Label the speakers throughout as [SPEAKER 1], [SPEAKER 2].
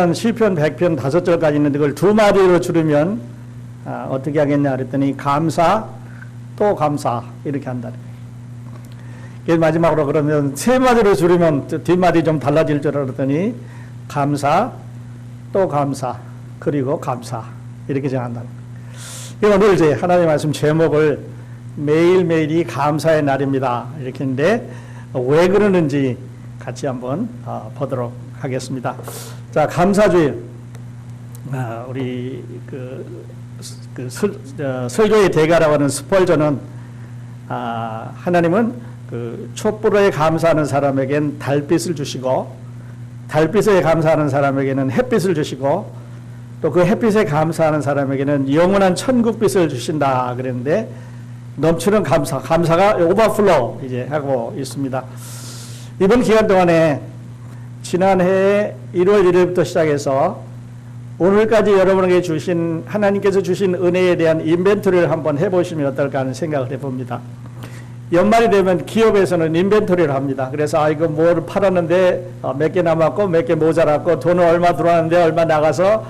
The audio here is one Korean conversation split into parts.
[SPEAKER 1] 시편 100편 5절까지 있는데 그걸 두 마디로 줄이면 어떻게 하겠냐 그랬더니 감사 또 감사 이렇게 한다는 거예요. 마지막으로 그러면 세 마디로 줄이면 뒷마디 좀 달라질 줄 알았더니 감사 또 감사 그리고 감사 이렇게 정한다는 거예요. 오늘 이제 하나님의 말씀 제목을 매일매일이 감사의 날입니다 이렇게 했는데 왜 그러는지 같이 한번 보도록 하겠습니다. 자, 감사주일. 우리 설교의 대가라고 하는 스펄전은 하나님은 그 촛불에 감사하는 사람에겐 달빛을 주시고 달빛에 감사하는 사람에게는 햇빛을 주시고 또 그 햇빛에 감사하는 사람에게는 영원한 천국빛을 주신다 그랬는데 넘치는 감사가 오버플로우 이제 하고 있습니다. 이번 기간 동안에 지난해 1월 1일부터 시작해서 오늘까지 여러분에게 주신 하나님께서 주신 은혜에 대한 인벤토리를 한번 해보시면 어떨까 하는 생각을 해봅니다. 연말이 되면 기업에서는 인벤토리를 합니다. 그래서 이거 뭘 팔았는데 몇 개 남았고 몇 개 모자랐고 돈은 얼마 들어왔는데 얼마 나가서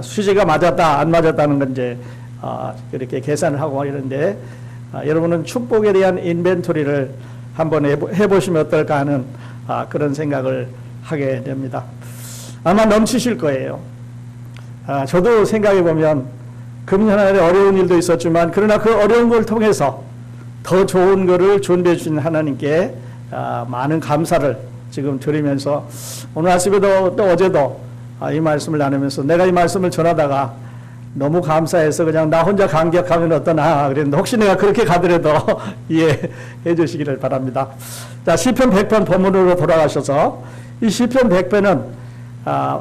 [SPEAKER 1] 수지가 맞았다 안 맞았다는 건 이제 이렇게 계산을 하고 이러는데 여러분은 축복에 대한 인벤토리를 한번 해보시면 어떨까 하는 그런 생각을 하게 됩니다. 아마 넘치실 거예요. 저도 생각해 보면 금년 한 해 어려운 일도 있었지만 그러나 그 어려운 걸 통해서 더 좋은 것을 준비해 주신 하나님께 많은 감사를 지금 드리면서 오늘 아침에도 또 어제도 이 말씀을 나누면서 내가 이 말씀을 전하다가 너무 감사해서 그냥 나 혼자 감격하면 어떠나 그랬는데 혹시 내가 그렇게 가더라도 이해해 주시기를 바랍니다. 자, 시편 100편 본문으로 돌아가셔서 이 시편 100편은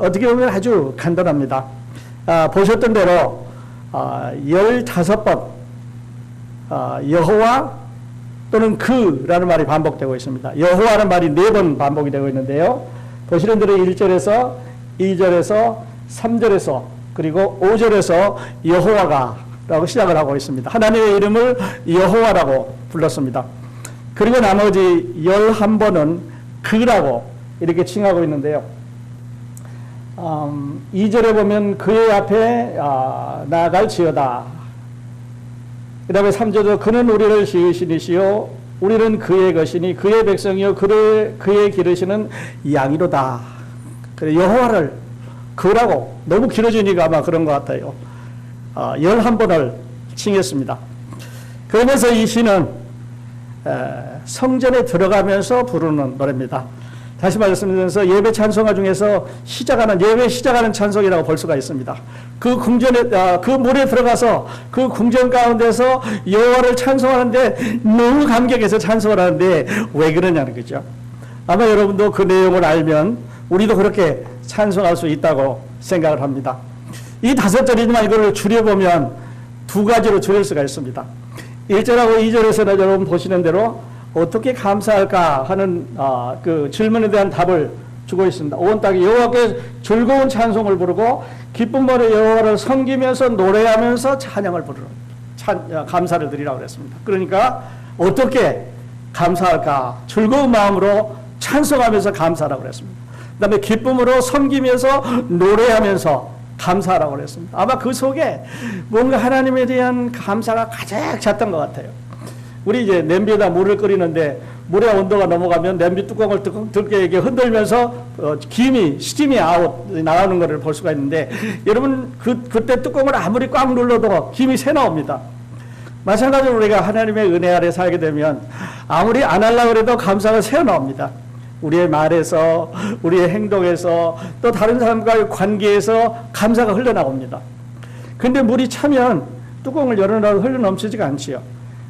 [SPEAKER 1] 어떻게 보면 아주 간단합니다. 보셨던 대로 15번 여호와 또는 그라는 말이 반복되고 있습니다. 여호와라는 말이 4번 반복이 되고 있는데요. 보시는 대로 1절에서 2절에서 3절에서 그리고 5절에서 여호와가 라고 시작을 하고 있습니다. 하나님의 이름을 여호와라고 불렀습니다. 그리고 나머지 11번은 그라고 이렇게 칭하고 있는데요. 2절에 보면 그의 앞에 나아갈지어다. 그 다음에 3절도 그는 우리를 지으시니시요 우리는 그의 것이니 그의 백성이요 그의 기르시는 양이로다. 그래 여호와를 그라고 너무 길어지니까 아마 그런 것 같아요. 11번을 칭했습니다. 그러면서 이 시는 성전에 들어가면서 부르는 노래입니다. 다시 말씀드리면서 예배 찬송가 중에서 예배 시작하는 찬송이라고 볼 수가 있습니다. 그 궁전에, 그 물에 들어가서 그 궁전 가운데서 여호와를 찬송하는데 너무 감격해서 찬송을 하는데 왜 그러냐는 거죠. 아마 여러분도 그 내용을 알면 우리도 그렇게 찬송할 수 있다고 생각을 합니다. 이 5절이지만 이걸 줄여보면 2가지로 줄일 수가 있습니다. 1절하고 2절에서는 여러분 보시는 대로 어떻게 감사할까 하는 그 질문에 대한 답을 주고 있습니다. 온 땅이 여호와께 즐거운 찬송을 부르고 기쁜 마음으로 여호와를 섬기면서 노래하면서 찬양을 부르는 감사를 드리라고 그랬습니다. 그러니까 어떻게 감사할까? 즐거운 마음으로 찬송하면서 감사하라고 그랬습니다. 그 다음에 기쁨으로 섬기면서 노래하면서 감사하라고 그랬습니다. 아마 그 속에 뭔가 하나님에 대한 감사가 가득 찼던 것 같아요. 우리 이제 냄비에다 물을 끓이는데 물의 온도가 넘어가면 냄비 뚜껑을 들게 이렇게 흔들면서 스팀이 나오는 것을 볼 수가 있는데 여러분 그때 뚜껑을 아무리 꽉 눌러도 김이 새 나옵니다. 마찬가지로 우리가 하나님의 은혜 아래 살게 되면 아무리 안 하려고 해도 감사가 새 나옵니다. 우리의 말에서 우리의 행동에서 또 다른 사람과의 관계에서 감사가 흘러나옵니다. 그런데 물이 차면 뚜껑을 열어놔도 흘러넘치지가 않지요.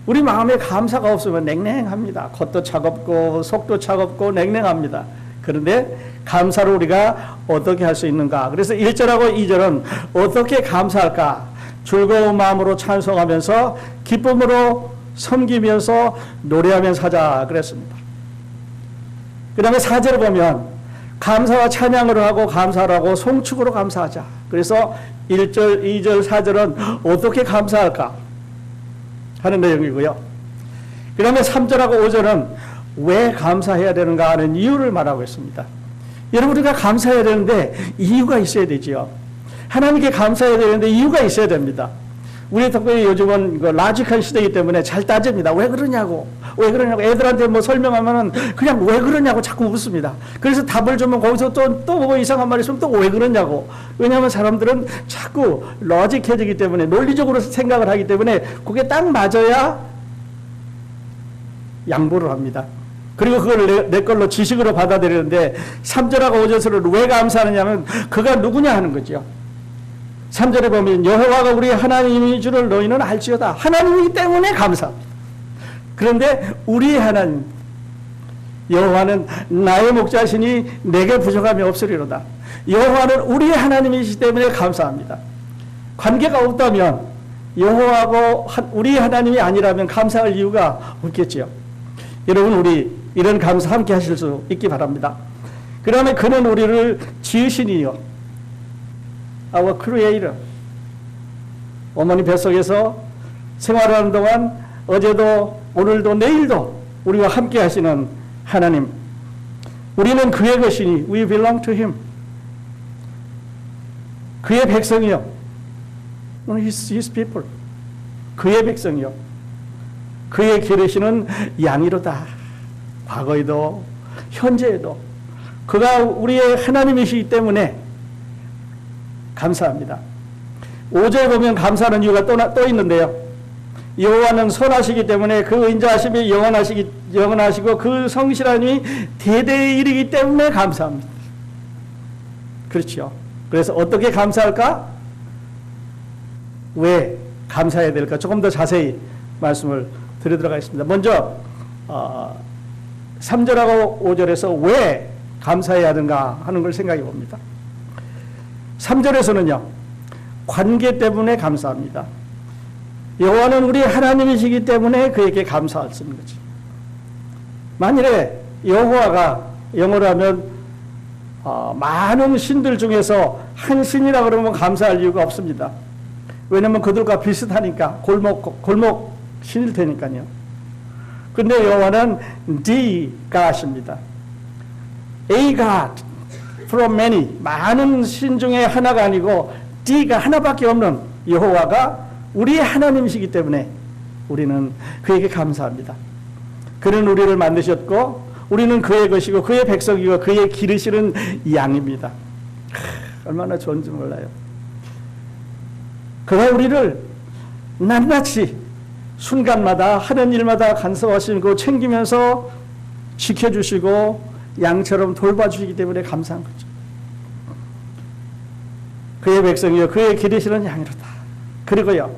[SPEAKER 1] 우리 마음에 감사가 없으면 냉랭합니다. 겉도 차갑고 속도 차갑고 냉랭합니다. 그런데 감사를 우리가 어떻게 할 수 있는가? 그래서 1절하고 2절은 어떻게 감사할까? 즐거운 마음으로 찬송하면서 기쁨으로 섬기면서 노래하면서 하자 그랬습니다. 그 다음에 4절을 보면 감사와 찬양으로 하고 감사를 하고 송축으로 감사하자. 그래서 1절, 2절, 4절은 어떻게 감사할까 하는 내용이고요. 그 다음에 3절하고 5절은 왜 감사해야 되는가 하는 이유를 말하고 있습니다. 여러분, 우리가 감사해야 되는데 이유가 있어야 되지요. 하나님께 감사해야 되는데 이유가 있어야 됩니다. 우리 특별히 요즘은 라직한 시대이기 때문에 잘 따집니다. 왜 그러냐고. 왜 그러냐고. 애들한테 뭐 설명하면은 그냥 왜 그러냐고 자꾸 묻습니다. 그래서 답을 주면 거기서 또 뭐 이상한 말이 있으면 또 왜 그러냐고. 왜냐하면 사람들은 자꾸 러직해지기 때문에, 논리적으로 생각을 하기 때문에 그게 딱 맞아야 양보를 합니다. 그리고 그걸 내 걸로 지식으로 받아들이는데 3절하고 5절을 왜 감사하느냐면 그가 누구냐 하는 거죠. 3절에 보면 여호와가 우리 하나님인 줄을 너희는 알지어다. 하나님이기 때문에 감사합니다. 그런데 우리 하나님 여호와는 나의 목자시니 내게 부족함이 없으리로다. 여호와는 우리 하나님이시기 때문에 감사합니다. 관계가 없다면, 여호와하고 우리 하나님이 아니라면 감사할 이유가 없겠지요. 여러분, 우리 이런 감사 함께 하실 수 있기 바랍니다. 그 다음에 그는 우리를 지으시니요, our creator. 어머니 뱃속에서 생활하는 동안 어제도 오늘도 내일도 우리와 함께 하시는 하나님. 우리는 그의 것이니 we belong to him. 그의 백성이요, his people. 그의 백성이요, 그의 기르시는 양이로다. 과거에도 현재에도 그가 우리의 하나님이시기 때문에 감사합니다. 5절에 보면 감사하는 이유가 또 있는데요. 여호와는 선하시기 때문에 그 인자하심이 영원하시고 그 성실함이 대대에 이르기 때문에 감사합니다. 그렇죠. 그래서 어떻게 감사할까? 왜 감사해야 될까? 조금 더 자세히 말씀을 드리도록 하겠습니다. 먼저 3절하고 5절에서 왜 감사해야 하는가 하는 걸 생각해 봅니다. 3절에서는요, 관계 때문에 감사합니다. 여호와는 우리 하나님이시기 때문에 그에게 감사할 수 있는 거지. 만일에 여호와가 영어로 하면 많은 신들 중에서 한 신이라 그러면 감사할 이유가 없습니다. 왜냐하면 그들과 비슷하니까, 골목 신일 테니까요. 근데 여호와는 the God입니다. A God from many, 많은 신 중에 하나가 아니고 D가 하나밖에 없는 여호와가 우리의 하나님이시기 때문에 우리는 그에게 감사합니다. 그는 우리를 만드셨고 우리는 그의 것이고 그의 백성이고 그의 기르시는 양입니다. 얼마나 좋은지 몰라요. 그가 우리를 낱낱이 순간마다 하는 일마다 간섭하시고 챙기면서 지켜주시고 양처럼 돌봐주시기 때문에 감사한 거죠. 그의 백성이요 그의 기르시는 양이로다. 그리고요,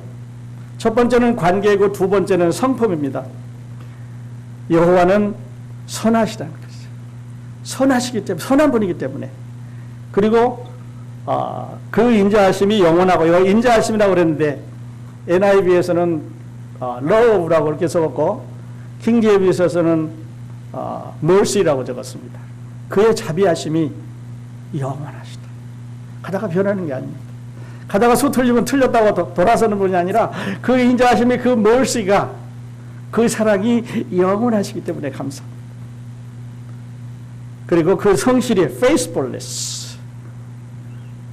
[SPEAKER 1] 첫 번째는 관계이고 두 번째는 성품입니다. 여호와는 선하시다는 거죠. 선하시기 때문에, 선한 분이기 때문에. 그리고 그 인자하심이 영원하고, 이거 인자하심이라고 그랬는데 NIV에서는 love라고 그렇게 적었고 킹제임스에서는 mercy라고 적었습니다. 그의 자비하심이 영원하시다. 가다가 변하는 게 아닙니다. 가다가 수 틀리면 틀렸다고 돌아서는 분이 아니라 그 인자하심이, 그 mercy가, 그 사랑이 영원하시기 때문에 감사합니다. 그리고 그 성실이 faithfulness,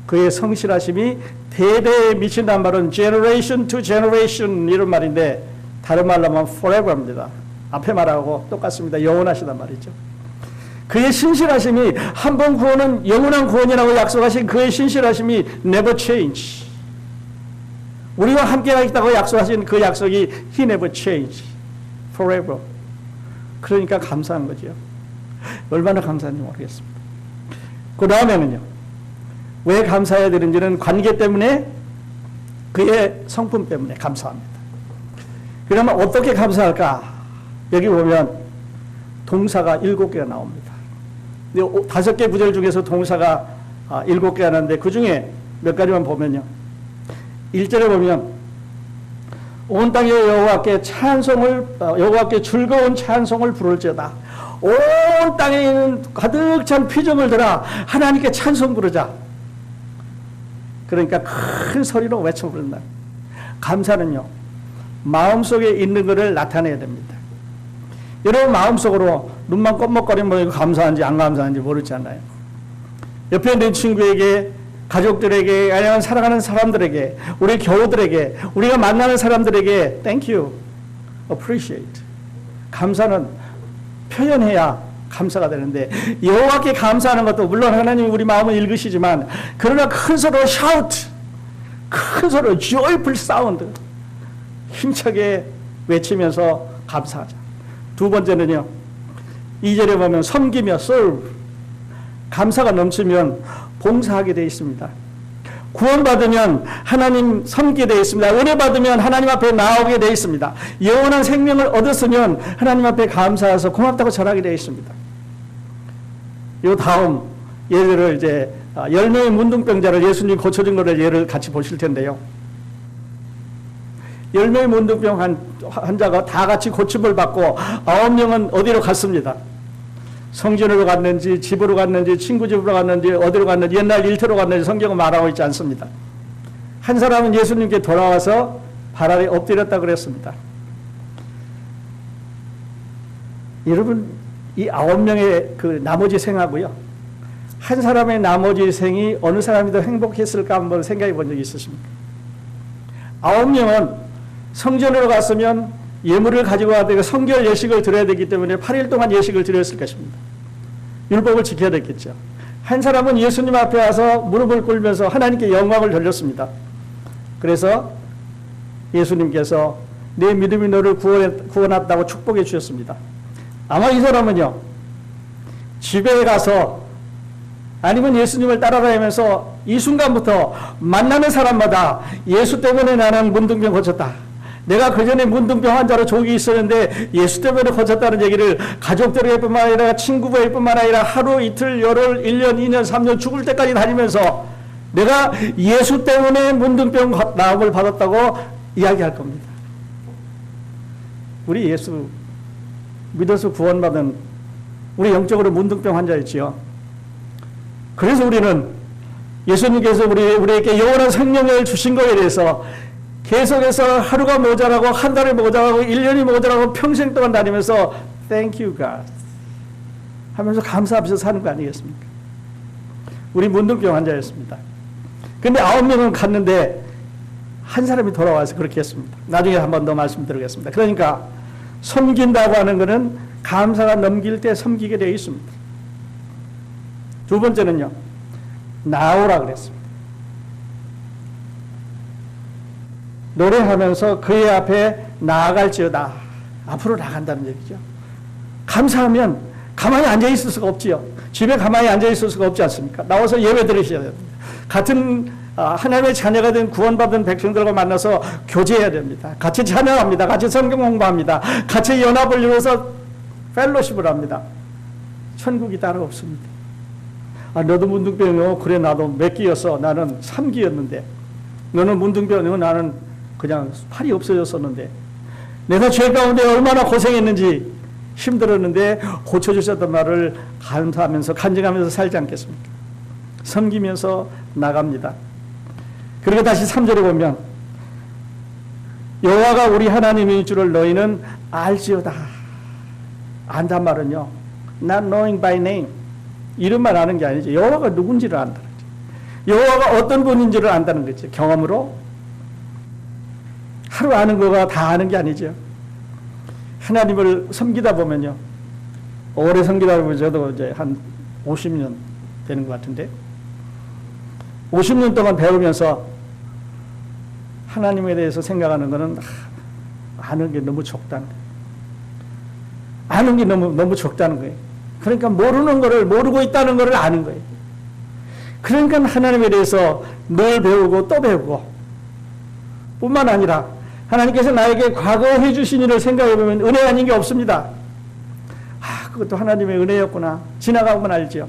[SPEAKER 1] 그의 성실하심이 대대에 미친다는 말은 generation to generation 이런 말인데 다른 말로 하면 forever입니다. 앞에 말하고 똑같습니다. 영원하시단 말이죠. 그의 신실하심이 한 번 구원은 영원한 구원이라고 약속하신 그의 신실하심이 never change. 우리와 함께 하겠다고 약속하신 그 약속이 he never change. forever. 그러니까 감사한 거죠. 얼마나 감사한지 모르겠습니다. 그 다음에는요, 왜 감사해야 되는지는 관계 때문에, 그의 성품 때문에 감사합니다. 그러면 어떻게 감사할까? 여기 보면 동사가 7개가 나옵니다. 5개 구절 중에서 동사가 7개가 나는데 그 중에 몇 가지만 보면요. 1절에 보면 온 땅에 여호와께 여호와께 즐거운 찬송을 부를지어다. 온 땅에 있는 가득 찬 피조물 들아 하나님께 찬송 부르자. 그러니까 큰 소리로 외쳐 부른다. 감사는요, 마음속에 있는 것을 나타내야 됩니다. 여러분 마음속으로 눈만 껌먹거리면 이거 감사한지 안 감사한지 모르잖아요. 옆에 있는 친구에게, 가족들에게, 아니면 사랑하는 사람들에게, 우리 교우들에게, 우리가 만나는 사람들에게 thank you, appreciate. 감사는 표현해야 감사가 되는데, 여호와께 감사하는 것도 물론 하나님이 우리 마음을 읽으시지만, 그러나 큰 소리로 shout, 큰 소리로 joyful sound, 힘차게 외치면서 감사하자. 두 번째는요, 2절에 보면 섬기며 serve, 감사가 넘치면 봉사하게 되어 있습니다. 구원받으면 하나님 섬기게 되어 있습니다. 은혜 받으면 하나님 앞에 나오게 되어 있습니다. 영원한 생명을 얻었으면 하나님 앞에 감사해서 고맙다고 전하게 되어 있습니다. 이 다음 예를 이제 10명의 문둥병자를 예수님 고쳐준 것을 예를 같이 보실 텐데요. 10명의 문둥병 환자가 다 같이 고침을 받고 9명은 어디로 갔습니다. 성전으로 갔는지, 집으로 갔는지, 친구 집으로 갔는지, 어디로 갔는지, 옛날 일터로 갔는지 성경은 말하고 있지 않습니다. 한 사람은 예수님께 돌아와서 발 아래 엎드렸다 그랬습니다. 여러분, 이 9명의 그 나머지 생하고요, 한 사람의 나머지 생이 어느 사람이 더 행복했을까 한번 생각해 본 적이 있으십니까? 9명은 성전으로 갔으면 예물을 가지고 와야 되고 성결 예식을 드려야 되기 때문에 8일 동안 예식을 드렸을 것입니다. 율법을 지켜야 됐겠죠. 한 사람은 예수님 앞에 와서 무릎을 꿇면서 하나님께 영광을 돌렸습니다. 그래서 예수님께서 내 믿음이 너를 구원했다고 축복해 주셨습니다. 아마 이 사람은요, 집에 가서 아니면 예수님을 따라다니면서 이 순간부터 만나는 사람마다 예수 때문에 나는 문둥병 고쳤다, 내가 그전에 문둥병 환자로 족이 있었는데 예수 때문에 고쳤다는 얘기를 가족들에게 뿐만 아니라 친구에게 뿐만 아니라 하루, 이틀, 열흘, 1년, 2년, 3년 죽을 때까지 다니면서 내가 예수 때문에 문둥병 나음을 받았다고 이야기할 겁니다. 우리 예수 믿어서 구원받은 우리 영적으로 문둥병 환자였지요. 그래서 우리는 예수님께서 우리에게 영원한 생명을 주신 것에 대해서 계속해서 하루가 모자라고, 한 달이 모자라고, 1년이 모자라고 평생 동안 다니면서 Thank you God 하면서 감사하면서 사는 거 아니겠습니까? 우리 문둥병 환자였습니다. 근데 9명은 갔는데 한 사람이 돌아와서 그렇게 했습니다. 나중에 한 번 더 말씀드리겠습니다. 그러니까 섬긴다고 하는 것은 감사가 넘길 때 섬기게 되어 있습니다. 두 번째는요, 나오라 그랬습니다. 노래하면서 그의 앞에 나아갈지어다. 앞으로 나간다는 얘기죠. 감사하면 가만히 앉아 있을 수가 없지요. 집에 가만히 앉아 있을 수가 없지 않습니까? 나와서 예배 드리셔야 됩니다. 같은 하나님의 자녀가 된 구원받은 백성들과 만나서 교제해야 됩니다. 같이 찬양합니다. 같이 성경 공부합니다. 같이 연합을 이루어서 펠로십을 합니다. 천국이 따로 없습니다. 너도 문둥병이요? 그래, 나도 몇 기였어? 나는 3기였는데. 너는 문둥병이요? 나는 그냥 팔이 없어졌었는데. 내가 죄 가운데 얼마나 고생했는지, 힘들었는데 고쳐주셨던 말을 감사하면서 간증하면서 살지 않겠습니까? 섬기면서 나갑니다. 그리고 다시 3절에 보면 여호와가 우리 하나님인 줄을 너희는 알지어다. 안단 말은요, not knowing by name, 이름만 아는 게 아니죠. 여호와가 누군지를 안다는 거죠. 여호와가 어떤 분인지를 안다는 거죠. 경험으로. 하루 아는 거가 다 아는 게 아니죠. 하나님을 섬기다 보면요, 오래 섬기다 보면 저도 이제 한 50년 되는 것 같은데, 50년 동안 배우면서 하나님에 대해서 생각하는 거는 아는 게 너무 적다는 거예요. 아는 게 너무 적다는 거예요. 그러니까 모르는 거를, 모르고 있다는 거를 아는 거예요. 그러니까 하나님에 대해서 늘 배우고 또 배우고, 뿐만 아니라 하나님께서 나에게 과거에 해주신 일을 생각해보면 은혜 아닌 게 없습니다. 그것도 하나님의 은혜였구나. 지나가면 알죠.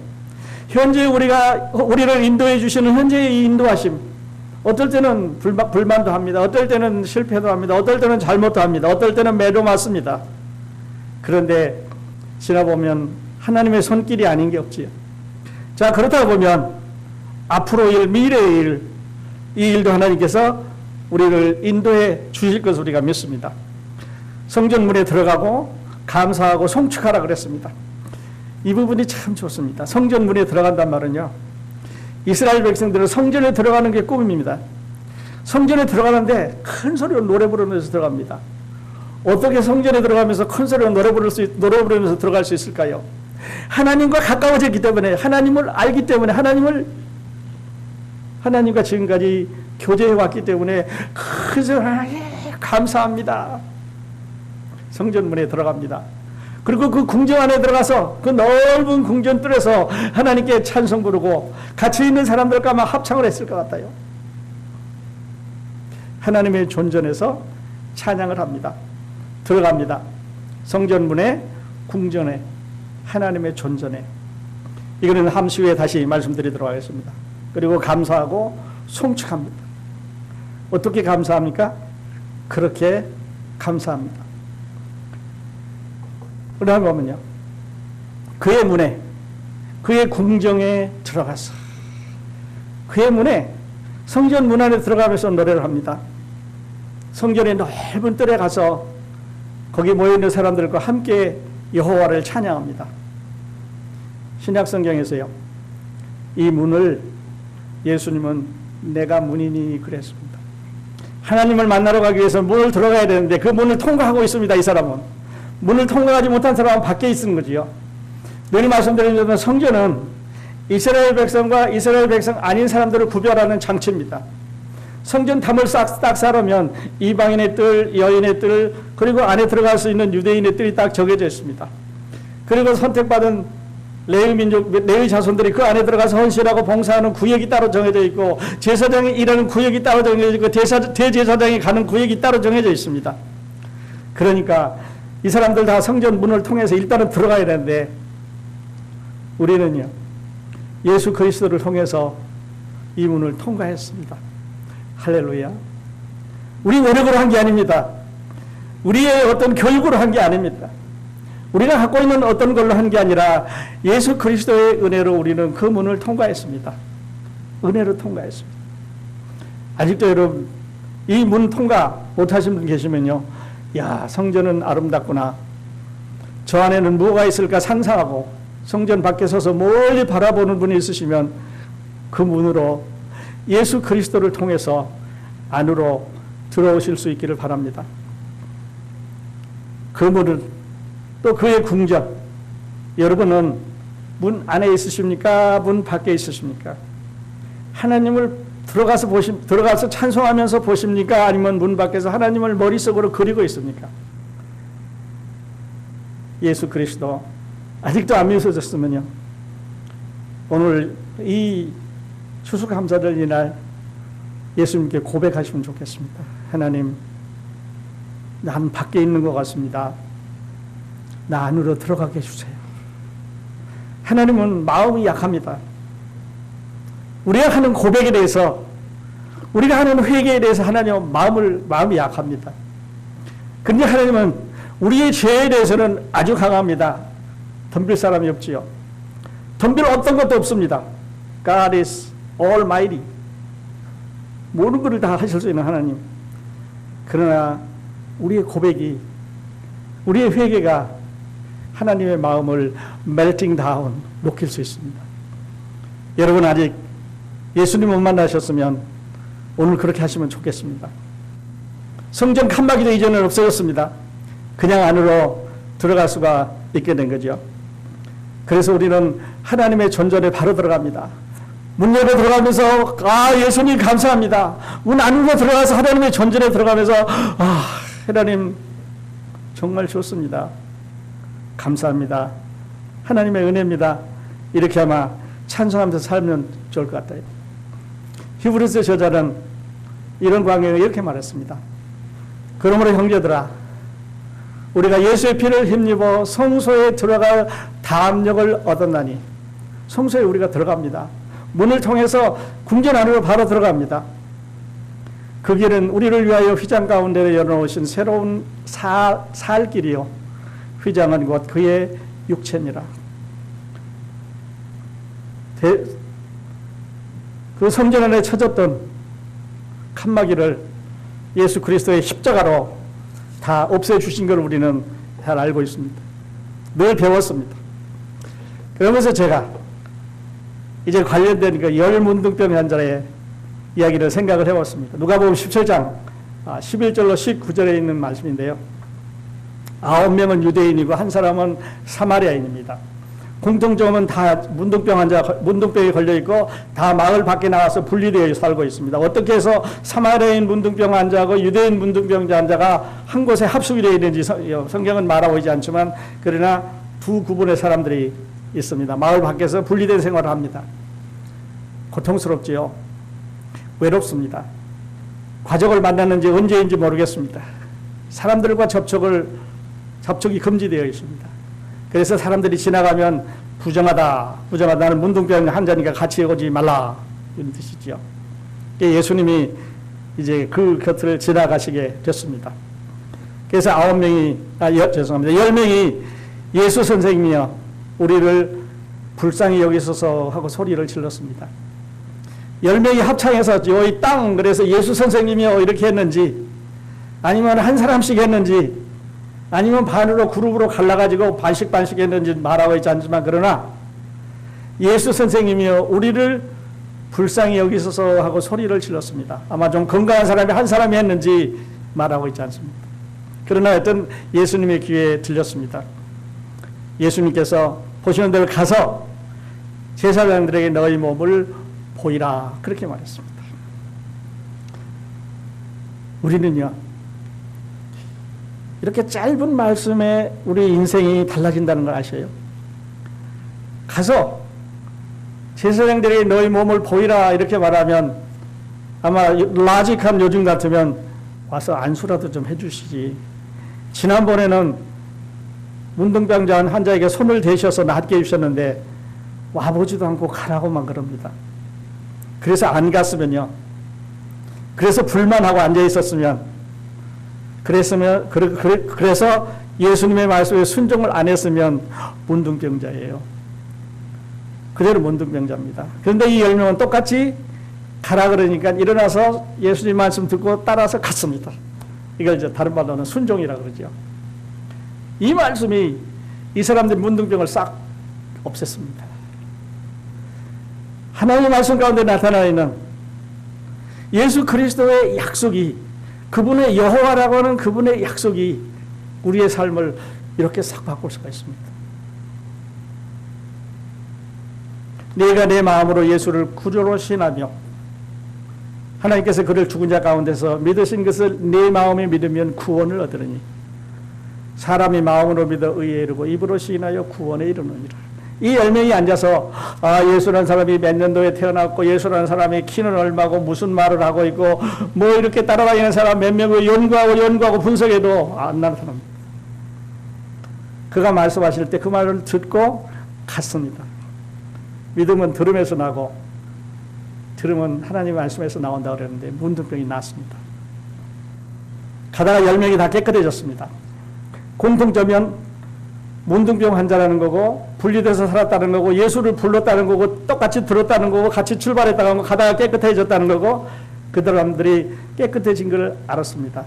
[SPEAKER 1] 현재 우리를 인도해 주시는 현재의 이 인도하심, 어떨 때는 불만도 합니다. 어떨 때는 실패도 합니다. 어떨 때는 잘못도 합니다. 어떨 때는 매도 맞습니다. 그런데 지나보면 하나님의 손길이 아닌 게 없지요. 자, 그렇다 보면 앞으로 일, 미래의 일, 이 일도 하나님께서 우리를 인도해 주실 것을 우리가 믿습니다. 성전문에 들어가고 감사하고 송축하라 그랬습니다. 이 부분이 참 좋습니다. 성전문에 들어간단 말은요, 이스라엘 백성들은 성전에 들어가는 게 꿈입니다. 성전에 들어가는데 큰 소리로 노래 부르면서 들어갑니다. 어떻게 성전에 들어가면서 큰 소리로 노래 부르면서 들어갈 수 있을까요? 하나님과 가까워졌기 때문에, 하나님을 알기 때문에, 하나님과 지금까지 교제해 왔기 때문에 큰 소리로 감사합니다. 성전 문에 들어갑니다. 그리고 그 궁전 안에 들어가서 그 넓은 궁전 뜰에서 하나님께 찬송 부르고 같이 있는 사람들과 막 합창을 했을 것 같아요. 하나님의 존전에서 찬양을 합니다. 들어갑니다. 성전 문에, 궁전에, 하나님의 존전에. 이거는 함시 후에 다시 말씀드리도록 하겠습니다. 그리고 감사하고 송축합니다. 어떻게 감사합니까? 그렇게 감사합니다. 그러다 보면요, 그의 문에, 그의 궁정에 들어가서 그의 문에, 성전 문 안에 들어가면서 노래를 합니다. 성전의 넓은 뜰에 가서 거기 모여있는 사람들과 함께 여호와를 찬양합니다. 신약 성경에서요, 이 문을 예수님은 내가 문이니 그랬습니다. 하나님을 만나러 가기 위해서 문을 들어가야 되는데 그 문을 통과하고 있습니다. 이 사람은 문을 통과하지 못한 사람은 밖에 있는 거지요. 늘 말씀드리는 성전은 이스라엘 백성과 이스라엘 백성 아닌 사람들을 구별하는 장치입니다. 성전 담을 딱 쌓으면 이방인의 뜰, 여인의 뜰, 그리고 안에 들어갈 수 있는 유대인의 뜰이 딱 정해져 있습니다. 그리고 선택받은 레위 자손들이 그 안에 들어가서 헌신하고 봉사하는 구역이 따로 정해져 있고, 제사장이 일하는 구역이 따로 정해져 있고, 대제사장이 가는 구역이 따로 정해져 있습니다. 그러니까 이 사람들 다 성전 문을 통해서 일단은 들어가야 되는데, 우리는요, 예수 그리스도를 통해서 이 문을 통과했습니다. 할렐루야. 우리 노력으로 한 게 아닙니다. 우리의 어떤 교육으로 한 게 아닙니다. 우리가 갖고 있는 어떤 걸로 한 게 아니라 예수 그리스도의 은혜로 우리는 그 문을 통과했습니다. 은혜로 통과했습니다. 아직도 여러분, 이 문 통과 못하신 분 계시면요, 야, 성전은 아름답구나, 저 안에는 뭐가 있을까 상상하고 성전 밖에 서서 멀리 바라보는 분이 있으시면 그 문으로 예수 그리스도를 통해서 안으로 들어오실 수 있기를 바랍니다. 그 문을, 또 그의 궁전, 여러분은 문 안에 있으십니까? 문 밖에 있으십니까? 하나님을 들어가서 찬송하면서 보십니까? 아니면 문 밖에서 하나님을 머릿속으로 그리고 있습니까? 예수 그리스도 아직도 안 믿어졌으면요, 오늘 이 추수감사절 이날 예수님께 고백하시면 좋겠습니다. 하나님, 난 밖에 있는 것 같습니다. 나 안으로 들어가게 해주세요. 하나님은 마음이 약합니다. 우리가 하는 고백에 대해서, 우리가 하는 회개에 대해서 하나님은 마음이 약합니다. 그런데 하나님은 우리의 죄에 대해서는 아주 강합니다. 덤빌 사람이 없지요. 덤빌 어떤 것도 없습니다. God is almighty. 모든 것을 다 하실 수 있는 하나님. 그러나 우리의 고백이, 우리의 회개가 하나님의 마음을 melting down, 녹일 수 있습니다. 여러분 아직 예수님 못 만나셨으면 오늘 그렇게 하시면 좋겠습니다. 성전 칸막이도 이제는 없어졌습니다. 그냥 안으로 들어갈 수가 있게 된 거죠. 그래서 우리는 하나님의 존전에 바로 들어갑니다. 문 열고 들어가면서 예수님 감사합니다. 문 안으로 들어가서 하나님의 존전에 들어가면서 하나님 정말 좋습니다. 감사합니다. 하나님의 은혜입니다. 이렇게 아마 찬송하면서 살면 좋을 것 같아요. 히브리서 저자는 이런 광경에 이렇게 말했습니다. 그러므로 형제들아, 우리가 예수의 피를 힘입어 성소에 들어갈 담력을 얻었나니, 성소에 우리가 들어갑니다. 문을 통해서 궁전 안으로 바로 들어갑니다. 그 길은 우리를 위하여 휘장 가운데 열어놓으신 새로운 살 길이요, 휘장은 곧 그의 육체니라. 그 성전 안에 쳐졌던 칸막이를 예수 그리스도의 십자가로 다 없애주신 걸 우리는 잘 알고 있습니다. 늘 배웠습니다. 그러면서 제가 이제 관련된 그 열문둥병 환자의 이야기를 생각을 해봤습니다. 누가복음 17장 11절로 19절에 있는 말씀인데요. 9명은 유대인이고 한 사람은 사마리아인입니다. 공통점은 다 문둥병에 걸려있고 다 마을 밖에 나와서 분리되어 살고 있습니다. 어떻게 해서 사마리아인 문둥병 환자하고 유대인 문둥병 환자가 한 곳에 합숙이 되어 있는지 성경은 말하고 있지 않지만 그러나 두 구분의 사람들이 있습니다. 마을 밖에서 분리된 생활을 합니다. 고통스럽지요. 외롭습니다. 과적을 만났는지 언제인지 모르겠습니다. 사람들과 접촉이 금지되어 있습니다. 그래서 사람들이 지나가면 부정하다. 나는 문둥병 환자니까 같이 오지 말라. 이런 뜻이죠. 예수님이 이제 그 곁을 지나가시게 됐습니다. 그래서 10명이 예수 선생님이여 우리를 불쌍히 여기소서 하고 소리를 질렀습니다. 10명이 합창해서 이 땅 그래서 예수 선생님이여 이렇게 했는지 아니면 한 사람씩 했는지 아니면 반으로 그룹으로 갈라가지고 반씩 했는지 말하고 있지 않지만 그러나 예수 선생님이여 우리를 불쌍히 여기소서 하고 소리를 질렀습니다. 아마 좀 건강한 사람이 한 사람이 했는지 말하고 있지 않습니다. 그러나 어떤 예수님의 귀에 들렸습니다. 예수님께서 보시는 대로 가서 제사장들에게 너희 몸을 보이라 그렇게 말했습니다. 우리는요 이렇게 짧은 말씀에 우리 인생이 달라진다는 걸 아셔요? 가서 제사장들에게 너희 몸을 보이라 이렇게 말하면 아마 라직한 요즘 같으면 와서 안수라도 좀 해주시지. 지난번에는 문둥병자 환자에게 손을 대셔서 낫게 해주셨는데 와보지도 않고 가라고만 그럽니다. 그래서 안 갔으면요. 그래서 불만하고 앉아 있었으면 그래서 예수님의 말씀에 순종을 안 했으면 문둥병자예요. 그대로 문둥병자입니다. 그런데 이 10명은 똑같이 가라 그러니까 일어나서 예수님 말씀 듣고 따라서 갔습니다. 이걸 이제 다른 말로는 순종이라고 그러죠. 이 말씀이 이 사람들의 문둥병을 싹 없앴습니다. 하나님의 말씀 가운데 나타나 있는 예수 그리스도의 약속이 그분의 여호와라고 하는 그분의 약속이 우리의 삶을 이렇게 싹 바꿀 수가 있습니다. 내가 내 마음으로 예수를 구주로 신하며 하나님께서 그를 죽은 자 가운데서 믿으신 것을 내 마음에 믿으면 구원을 얻으리니 사람이 마음으로 믿어 의에 이르고 입으로 시인하여 구원에 이르느니라. 이 10명이 앉아서 예수라는 사람이 몇 년도에 태어났고 예수라는 사람이 키는 얼마고 무슨 말을 하고 있고 뭐 이렇게 따라다니는 사람 몇 명을 연구하고 분석해도 안 나타납니다. 그가 말씀하실 때 그 말을 듣고 갔습니다. 믿음은 들음에서 나고 들음은 하나님의 말씀에서 나온다고 그랬는데 문둥병이 났습니다. 가다가 10명이 다 깨끗해졌습니다. 공통점은 문둥병 환자라는 거고 분리돼서 살았다는 거고 예수를 불렀다는 거고 똑같이 들었다는 거고 같이 출발했다는 거고 가다가 깨끗해졌다는 거고 그 사람들이 깨끗해진 걸 알았습니다.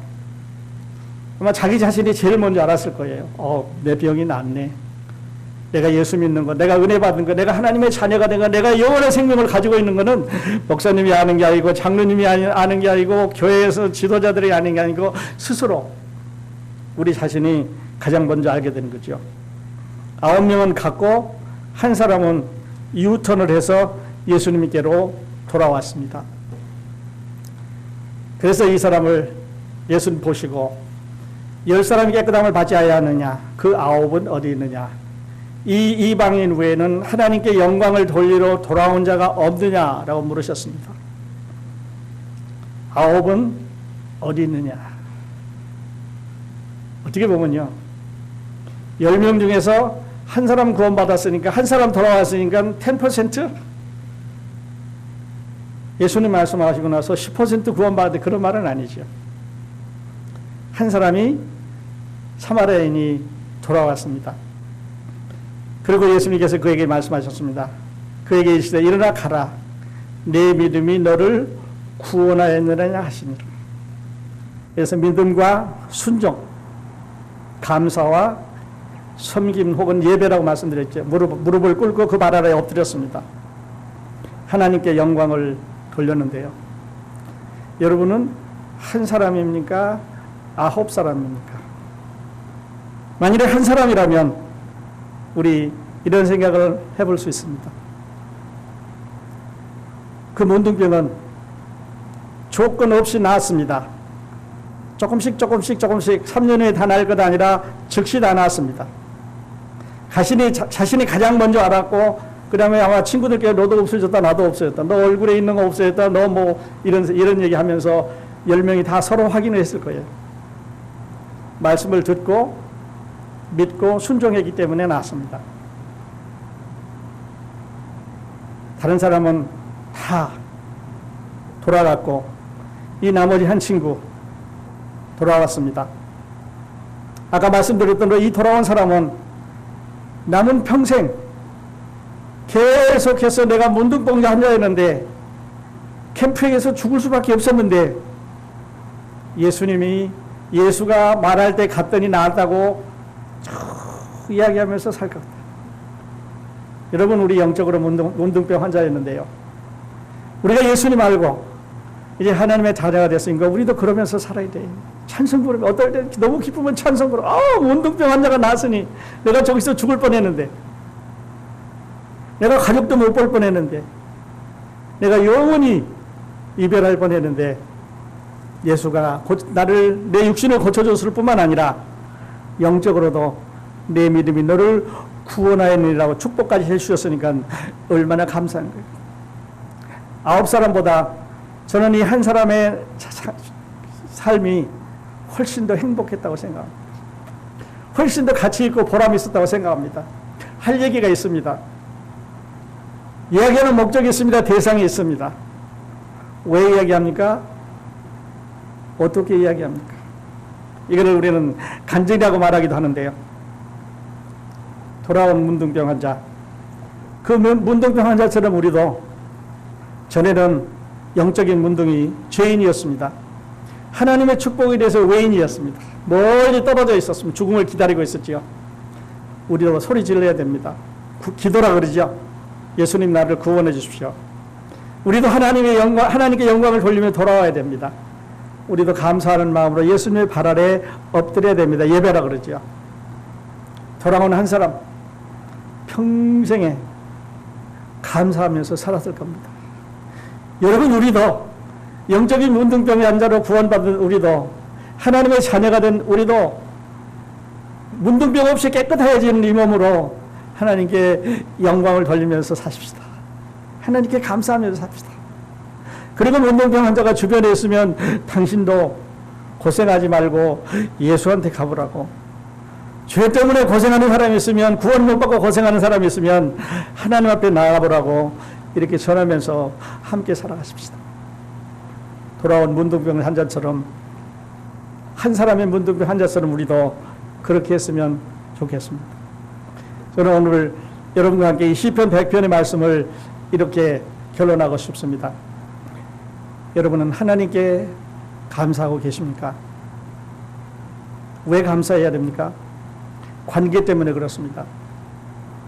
[SPEAKER 1] 아마 자기 자신이 제일 먼저 알았을 거예요. 내 병이 낫네. 내가 예수 믿는 거, 내가 은혜 받은 거, 내가 하나님의 자녀가 된 거, 내가 영원의 생명을 가지고 있는 거는 목사님이 아는 게 아니고 장로님이 아는 게 아니고 교회에서 지도자들이 아는 게 아니고 스스로 우리 자신이 가장 먼저 알게 되는 거죠. 9명은 갔고 한 사람은 유턴을 해서 예수님께로 돌아왔습니다. 그래서 이 사람을 예수님 보시고 10사람이 깨끗함을 받지 아니하느냐 그 9은 어디 있느냐 이 이방인 외에는 하나님께 영광을 돌리러 돌아온 자가 없느냐라고 물으셨습니다. 9은 어디 있느냐. 어떻게 보면요 10명 중에서 한 사람 구원받았으니까 한 사람 돌아왔으니까 10%? 예수님 말씀하시고 나서 10% 구원받았는데 그런 말은 아니죠. 한 사람이 사마리아인이 돌아왔습니다. 그리고 예수님께서 그에게 말씀하셨습니다. 그에게 이르시되 일어나 가라. 내 믿음이 너를 구원하였느냐 하시니라. 그래서 믿음과 순종, 감사와 섬김 혹은 예배라고 말씀드렸죠. 무릎을 꿇고 그 발 아래에 엎드렸습니다. 하나님께 영광을 돌렸는데요. 여러분은 한 사람입니까? 9사람입니까? 만일에 한 사람이라면 우리 이런 생각을 해볼 수 있습니다. 그 문둥병은 조건 없이 나았습니다. 조금씩 3년 후에 다 날 것 아니라 즉시 다 나았습니다. 자신이 가장 먼저 알았고, 그 다음에 아마 친구들께 너도 없어졌다, 나도 없어졌다, 너 얼굴에 있는 거 없어졌다, 너 뭐 이런 얘기 하면서 10명이 다 서로 확인을 했을 거예요. 말씀을 듣고 믿고 순종했기 때문에 나았습니다. 다른 사람은 다 돌아갔고, 이 나머지 한 친구 돌아왔습니다. 아까 말씀드렸던 대로 이 돌아온 사람은 남은 평생 계속해서 내가 문둥병자 환자였는데 캠프에서 죽을 수밖에 없었는데 예수가 말할 때 갔더니 나았다고 이야기하면서 살 것 같아요. 여러분, 우리 영적으로 문둥병 환자였는데요. 우리가 예수님 알고 이제 하나님의 자녀가 됐으니까 우리도 그러면서 살아야 돼. 찬송 부르면 어떨 때 너무 기쁘면 찬송 부르고, 문둥병 환자가 나았으니 내가 저기서 죽을 뻔했는데, 내가 가족도 못 볼 뻔했는데, 내가 영원히 이별할 뻔했는데 예수가 내 육신을 고쳐줬을 뿐만 아니라 영적으로도 내 믿음이 너를 구원하였느니라고 축복까지 해주셨으니까 얼마나 감사한 거예요. 9사람보다 저는 이 한 사람의 삶이 훨씬 더 행복했다고 생각합니다. 훨씬 더 가치 있고 보람이 있었다고 생각합니다. 할 얘기가 있습니다. 이야기하는 목적이 있습니다. 대상이 있습니다. 왜 이야기합니까? 어떻게 이야기합니까? 이거를 우리는 간증이라고 말하기도 하는데요. 돌아온 문둥병 환자. 그 문둥병 환자처럼 우리도 전에는 영적인 문둥이 죄인이었습니다. 하나님의 축복에 대해서 외인이었습니다. 멀리 떨어져 있었습니다. 죽음을 기다리고 있었지요. 우리도 소리 질러야 됩니다. 기도라 그러죠. 예수님 나를 구원해 주십시오. 우리도 하나님께 영광을 돌리며 돌아와야 됩니다. 우리도 감사하는 마음으로 예수님의 발 아래 엎드려야 됩니다. 예배라 그러죠. 돌아온 한 사람 평생에 감사하면서 살았을 겁니다. 여러분, 우리도 영적인 문둥병의 환자로 구원받은 우리도, 하나님의 자녀가 된 우리도 문둥병 없이 깨끗해지는 이 몸으로 하나님께 영광을 돌리면서 사십시다. 하나님께 감사하면서 삽시다. 그리고 문둥병 환자가 주변에 있으면 당신도 고생하지 말고 예수한테 가보라고. 죄 때문에 고생하는 사람이 있으면, 구원 못 받고 고생하는 사람이 있으면 하나님 앞에 나가보라고 이렇게 전하면서 함께 살아가십시다. 돌아온 문둥병 환자처럼, 한 사람의 문둥병 환자처럼 우리도 그렇게 했으면 좋겠습니다. 저는 오늘 여러분과 함께 이 시편 100편의 말씀을 이렇게 결론하고 싶습니다. 여러분은 하나님께 감사하고 계십니까? 왜 감사해야 됩니까? 관계 때문에 그렇습니다.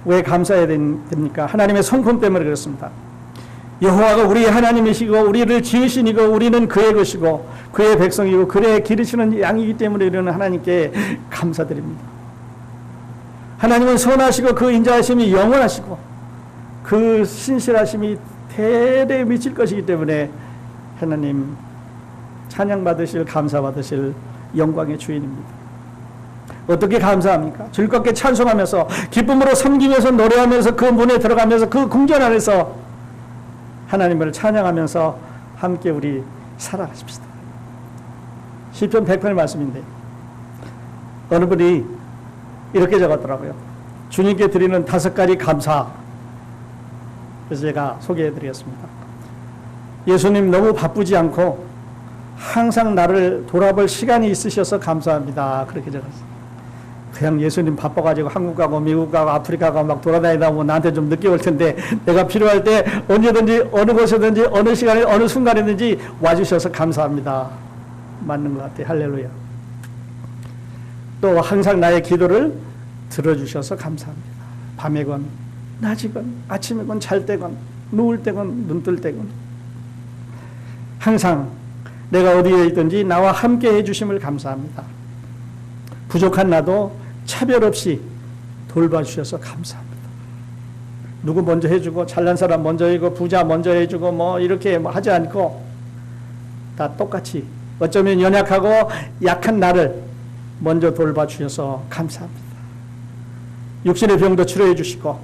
[SPEAKER 1] 왜 감사해야 됩니까? 하나님의 성품 때문에 그렇습니다. 여호와가 우리의 하나님이시고 우리를 지으신 이고 우리는 그의 것이고 그의 백성이고 그의 기르시는 양이기 때문에 우리는 하나님께 감사드립니다. 하나님은 선하시고 그 인자하심이 영원하시고 그 신실하심이 대대에 미칠 것이기 때문에 하나님 찬양받으실, 감사받으실 영광의 주인입니다. 어떻게 감사합니까? 즐겁게 찬송하면서 기쁨으로 섬기면서 노래하면서 그 문에 들어가면서 그 궁전 안에서 하나님을 찬양하면서 함께 우리 살아가십시다. 시편 100편의 말씀인데 어느 분이 이렇게 적었더라고요. 주님께 드리는 5가지 감사. 그래서 제가 소개해드리겠습니다. 예수님 너무 바쁘지 않고 항상 나를 돌아볼 시간이 있으셔서 감사합니다. 그렇게 적었어요. 그냥 예수님 바빠가지고 한국 가고 미국 가고 아프리카 가고 막 돌아다니다 보면 나한테 좀 늦게 올 텐데 내가 필요할 때 언제든지 어느 곳에든지 어느 시간에 어느 순간이든지 와주셔서 감사합니다. 맞는 것 같아요. 할렐루야. 또 항상 나의 기도를 들어주셔서 감사합니다. 밤에건 낮이건 아침이건 잘 때건 누울 때건 눈 뜰 때건 항상 내가 어디에 있든지 나와 함께 해주심을 감사합니다. 부족한 나도 차별 없이 돌봐주셔서 감사합니다. 누구 먼저 해주고 잘난 사람 먼저 해주고 부자 먼저 해주고 뭐 이렇게 하지 않고 다 똑같이 어쩌면 연약하고 약한 나를 먼저 돌봐주셔서 감사합니다. 육신의 병도 치료해 주시고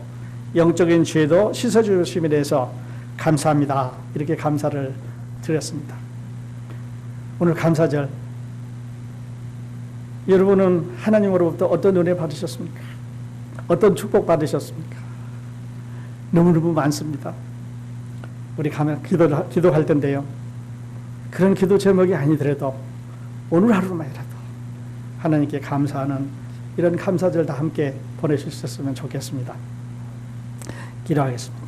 [SPEAKER 1] 영적인 죄도 씻어주심에 대해서 감사합니다. 이렇게 감사를 드렸습니다. 오늘 감사절 여러분은 하나님으로부터 어떤 은혜 받으셨습니까? 어떤 축복 받으셨습니까? 너무너무 많습니다. 우리 기도할 텐데요. 그런 기도 제목이 아니더라도 오늘 하루만이라도 하나님께 감사하는 이런 감사절 다 함께 보내실 수 있었으면 좋겠습니다. 기도하겠습니다.